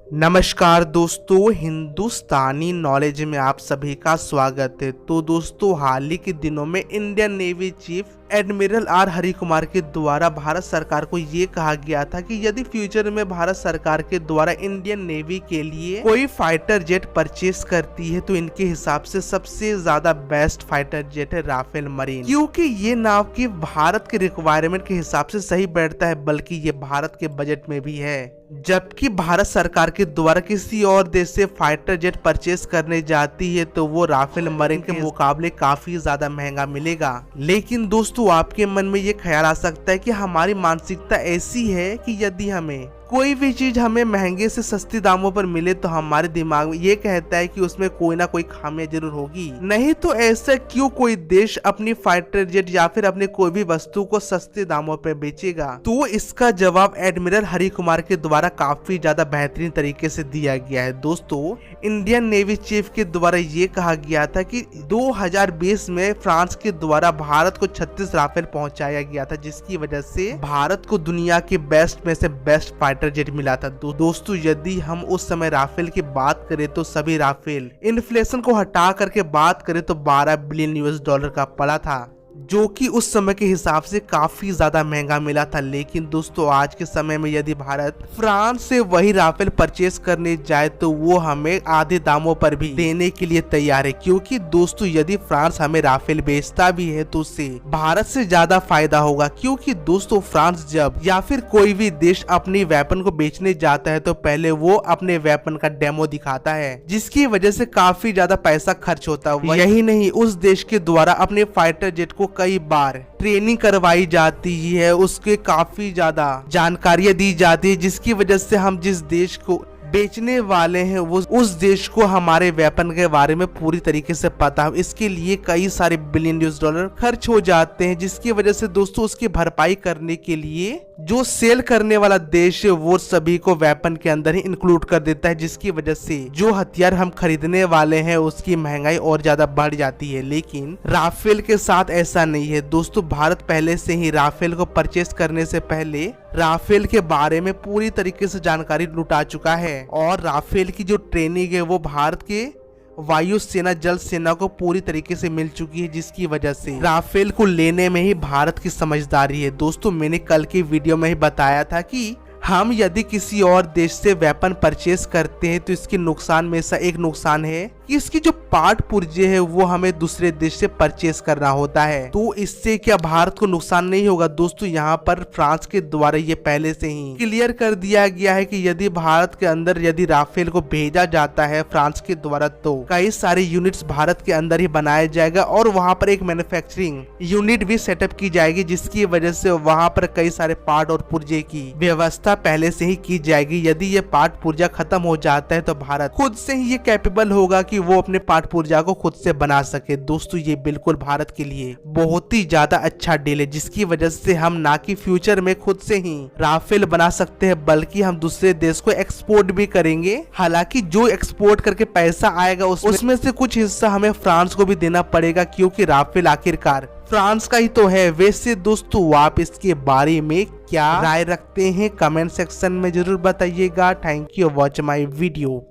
नमस्कार दोस्तों, हिंदुस्तानी नॉलेज में आप सभी का स्वागत है। तो दोस्तों, हाल ही के दिनों में Indian navy chief admiral R Hari Kumar के द्वारा भारत सरकार को ये कहा गया था कि यदि फ्यूचर में भारत सरकार के द्वारा इंडियन नेवी के लिए कोई फाइटर जेट परचेस करती है तो इनके हिसाब से सबसे ज्यादा बेस्ट फाइटर जेट है राफेल मरीन, क्योंकि ये नाव की भारत के रिक्वायरमेंट के हिसाब से सही बैठता है, बल्कि ये भारत के बजट में भी है। जबकि भारत सरकार के द्वारा किसी और देश से फाइटर जेट परचेस करने जाती है तो वो राफेल मरीन के मुकाबले काफी ज्यादा महंगा मिलेगा। लेकिन दोस्तों, आपके मन में ये ख्याल आ सकता है कि हमारी मानसिकता ऐसी है कि यदि हमें कोई भी चीज हमें महंगे से सस्ती दामों पर मिले तो हमारे दिमाग में ये कहता है कि उसमें कोई ना कोई खामियां जरूर होगी, नहीं तो ऐसा क्यों कोई देश अपनी फाइटर जेट या फिर अपने कोई भी वस्तु को सस्ते दामों पर बेचेगा। तो इसका जवाब एडमिरल हरि कुमार के द्वारा काफी ज्यादा बेहतरीन तरीके से दिया गया है। दोस्तों, इंडियन नेवी चीफ के द्वारा ये कहा गया था कि 2020 में फ्रांस के द्वारा भारत को 36 राफेल पहुंचाया गया था, जिसकी वजह से भारत को दुनिया के बेस्ट में से बेस्ट फाइटर जेट मिला था। दोस्तों, यदि हम उस समय राफेल की बात करें तो सभी राफेल इन्फ्लेशन को हटा करके बात करें तो $12 बिलियन का पड़ा था, जो कि उस समय के हिसाब से काफी ज्यादा महंगा मिला था। लेकिन दोस्तों, आज के समय में यदि भारत फ्रांस से वही राफेल परचेस करने जाए तो वो हमें आधे दामों पर भी देने के लिए तैयार है, क्योंकि दोस्तों यदि फ्रांस हमें राफेल बेचता भी है तो उससे भारत से ज्यादा फायदा होगा। क्योंकि दोस्तों, फ्रांस जब या फिर कोई भी देश अपनी वेपन को बेचने जाता है तो पहले वो अपने वेपन का डेमो दिखाता है, जिसकी वजह से काफी ज्यादा पैसा खर्च होता है। यही नहीं, उस देश के द्वारा अपने फाइटर जेट को कई बार ट्रेनिंग करवाई जाती है, उसके काफी ज्यादा जानकारियां दी जाती है, जिसकी वजह से हम जिस देश को बेचने वाले हैं वो उस देश को हमारे वेपन के बारे में पूरी तरीके से पता है। इसके लिए कई सारे बिलियन $, खर्च हो जाते हैं, जिसकी वजह से दोस्तों उसकी भरपाई करने के लिए जो सेल करने वाला देश है वो सभी को वेपन के अंदर ही इंक्लूड कर देता है, जिसकी वजह से जो हथियार हम खरीदने वाले हैं उसकी महंगाई और ज्यादा बढ़ जाती है। लेकिन राफेल के साथ ऐसा नहीं है दोस्तों। भारत पहले से ही राफेल को परचेस करने से पहले राफेल के बारे में पूरी तरीके से जानकारी लुटा चुका है, और राफेल की जो ट्रेनिंग है वो भारत के वायु सेना जल सेना को पूरी तरीके से मिल चुकी है, जिसकी वजह से राफेल को लेने में ही भारत की समझदारी है। दोस्तों, मैंने कल की वीडियो में ही बताया था कि हम यदि किसी और देश से वेपन परचेस करते हैं तो इसके नुकसान में से एक नुकसान है कि इसकी जो पार्ट पुर्जे है वो हमें दूसरे देश से परचेस करना होता है। तो इससे क्या भारत को नुकसान नहीं होगा? दोस्तों, यहाँ पर फ्रांस के द्वारा ये पहले से ही क्लियर कर दिया गया है कि यदि भारत के अंदर यदि राफेल को भेजा जाता है फ्रांस के द्वारा तो कई सारे यूनिट्स भारत के अंदर ही बनाया जाएगा, और वहाँ पर एक मैन्युफैक्चरिंग यूनिट भी सेटअप की जाएगी, जिसकी वजह से वहाँ पर कई सारे पार्ट और पुर्जे की व्यवस्था पहले से ही की जाएगी। यदि ये पार्ट पुर्जा खत्म हो जाता है तो भारत खुद से ही ये कैपेबल होगा कि वो अपने पार्ट पुर्जा को खुद से बना सके। दोस्तों, ये बिल्कुल भारत के लिए बहुत ही ज्यादा अच्छा डील है, जिसकी वजह से हम ना कि फ्यूचर में खुद से ही राफेल बना सकते हैं, बल्कि हम दूसरे देश को एक्सपोर्ट भी करेंगे। हालांकि जो एक्सपोर्ट करके पैसा आएगा उसमें से कुछ हिस्सा हमें फ्रांस को भी देना पड़ेगा, क्योंकि राफेल आखिरकार फ्रांस का ही तो है। वैसे दोस्तों, आप इसके बारे में क्या राय रखते हैं? कमेंट सेक्शन में जरूर बताइएगा। Thank you watch my video.